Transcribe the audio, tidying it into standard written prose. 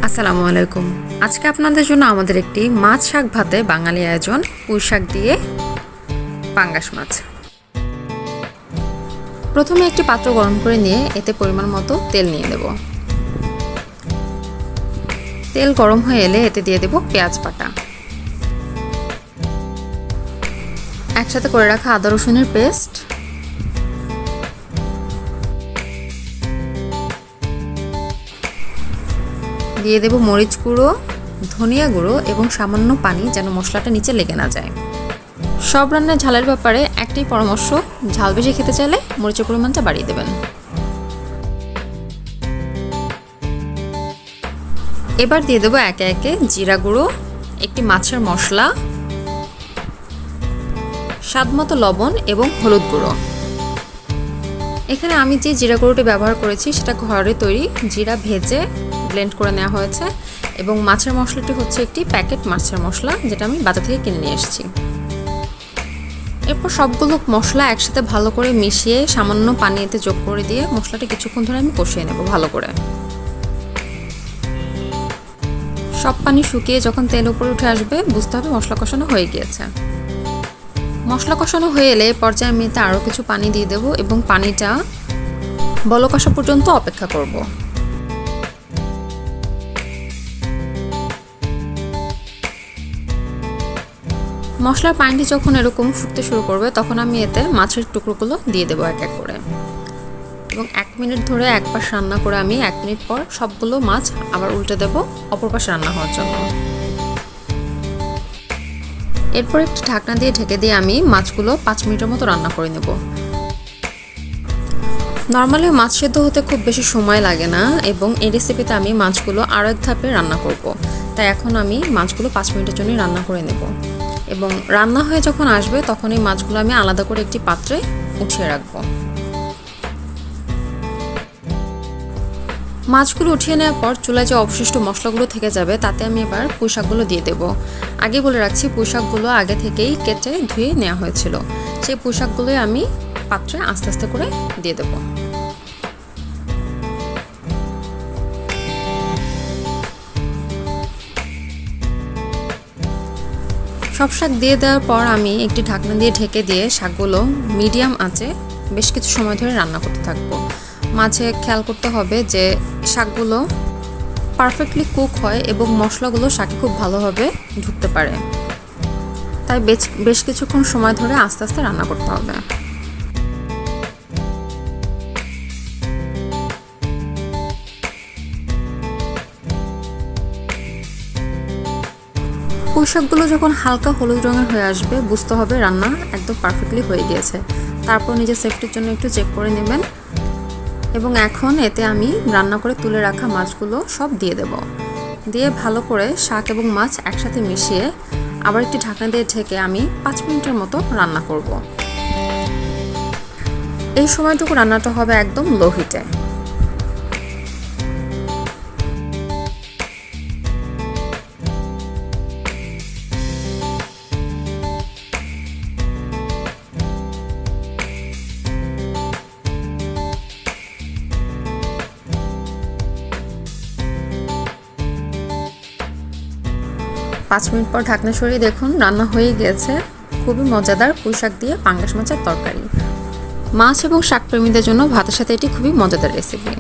আসসালামু আলাইকুম। আজকে আপনাদের জন্য আমাদের একটি মাছ শাক ভাতে বাঙালি আয়োজন, পুঁই শাক দিয়ে পাঙ্গাস মাছ। প্রথমে একটি পাত্র গরম করে নিয়ে এতে পরিমাণ মতো তেল নিয়ে দেব। তেল গরম হয়ে এলে এতে দিয়ে দেব পেঁয়াজ বাটা, একসাথে করে রাখা আদা রসুনের পেস্ট, দিয়ে দেব মরিচ গুঁড়ো, ধনিয়া গুঁড়ো এবং সামান্য পানি, যেন মশলাটা নিচে লেগে না যায়। সব রান্নার ঝালের ব্যাপারে একটাই পরামর্শ, ঝাল বেশি খেতে চাইলে মরিচের পরিমাণটা বাড়িয়ে দেবেন। এবার দিয়ে দেবো একে একে জিরা গুঁড়ো, একটি মাছের মশলা, স্বাদমতো লবণ এবং হলুদ গুঁড়ো। এখানে আমি যে জিরা গুঁড়োটি ব্যবহার করেছি সেটা ঘরে তৈরি জিরা ভেজে ব্লেন্ড করে নেওয়া হয়েছে, এবং মাছের মশলাটি হচ্ছে একটি প্যাকেট মাছের মশলা, যেটা আমি বাজার থেকে কিনে নিয়ে এসেছি। এরপর সবগুলো মশলা একসাথে ভালো করে মিশিয়ে সামান্য পানি এতে যোগ করে দিয়ে মশলাটা কিছুক্ষণ ধরে আমি কষিয়ে নেব ভালো করে। সব পানি শুকিয়ে যখন তেল উপরে উঠে আসবে বুঝতে হবে মশলা কষানো হয়ে গিয়েছে। মশলা কষানো হয়ে এলে পর্যায়ে আমি এতে আরও কিছু পানি দিয়ে দেবো এবং পানিটা বলক আসা পর্যন্ত অপেক্ষা করব। মশলার পানিটি যখন এরকম ফুটতে শুরু করবে তখন আমি এতে মাছের টুকরোগুলো দিয়ে দেবো এক এক করে, এবং 1 মিনিট ধরে এক পাশ রান্না করে আমি 1 মিনিট পর সবগুলো মাছ আবার উল্টে দেব অপর পাশে রান্না হওয়ার জন্য। এরপর একটি ঢাকনা দিয়ে ঢেকে দিয়ে আমি মাছগুলো 5 মিনিটের মতো রান্না করে নেব। নর্মালি মাছ সেদ্ধ হতে খুব বেশি সময় লাগে না, এবং এই রেসিপিতে আমি মাছগুলো আরও এক ধাপে রান্না করব, তাই এখন আমি মাছগুলো 5 মিনিটের জন্যই রান্না করে নেব। এবং রান্না হয়ে যখন আসবে তখন এই মাছগুলো আমি আলাদা করে একটি পাত্রে উঠিয়ে রাখবো। মাছগুলো উঠিয়ে নেওয়ার পর চুলায় যে অবশিষ্ট মশলাগুলো থেকে যাবে তাতে আমি এবার পুঁই শাকগুলো দিয়ে দেবো। আগে বলে রাখছি, পুঁই শাকগুলো আগে থেকেই কেটে ধুয়ে নেওয়া হয়েছিল। সেই পুঁই শাকগুলোই আমি পাত্রে আস্তে আস্তে করে দিয়ে দেবো। সব শাক দিয়ে দেওয়ার পর আমি একটি ঢাকনা দিয়ে ঢেকে দিয়ে শাকগুলো মিডিয়াম আঁচে বেশ কিছু সময় ধরে রান্না করতে থাকবো। মাঝে খেয়াল করতে হবে যে শাকগুলো পারফেক্টলি কুক হয় এবং মশলাগুলো শাকে খুব ভালোভাবে ঢুকতে পারে, তাই বেশ কিছুক্ষণ সময় ধরে আস্তে আস্তে রান্না করতে হবে। পুঁই শাকগুলো যখন হালকা হলুদ রঙের হয়ে আসবে বুঝতে হবে রান্না একদম পারফেক্টলি হয়ে গিয়েছে। তারপর নিজের সেফটির জন্য একটু চেক করে নেবেন, এবং এখন এতে আমি রান্না করে তুলে রাখা মাছগুলো সব দিয়ে দেব। দিয়ে ভালো করে শাক এবং মাছ একসাথে মিশিয়ে আবার একটি ঢাকনা দিয়ে ঢেকে আমি 5 মিনিটের মতো রান্না করব। এই সময়টুকু রান্নাটা হবে একদম লো হিটে। পাঁচ মিনিট পর ঢাকনা সরিয়ে দেখুন রান্না হয়ে গিয়েছে খুবই মজাদার পুঁই শাক দিয়ে পাঙ্গাস মাছের তরকারি। মাছ এবং শাক প্রেমীদের জন্য ভাতের সাথে এটি খুবই মজাদার রেসিপি।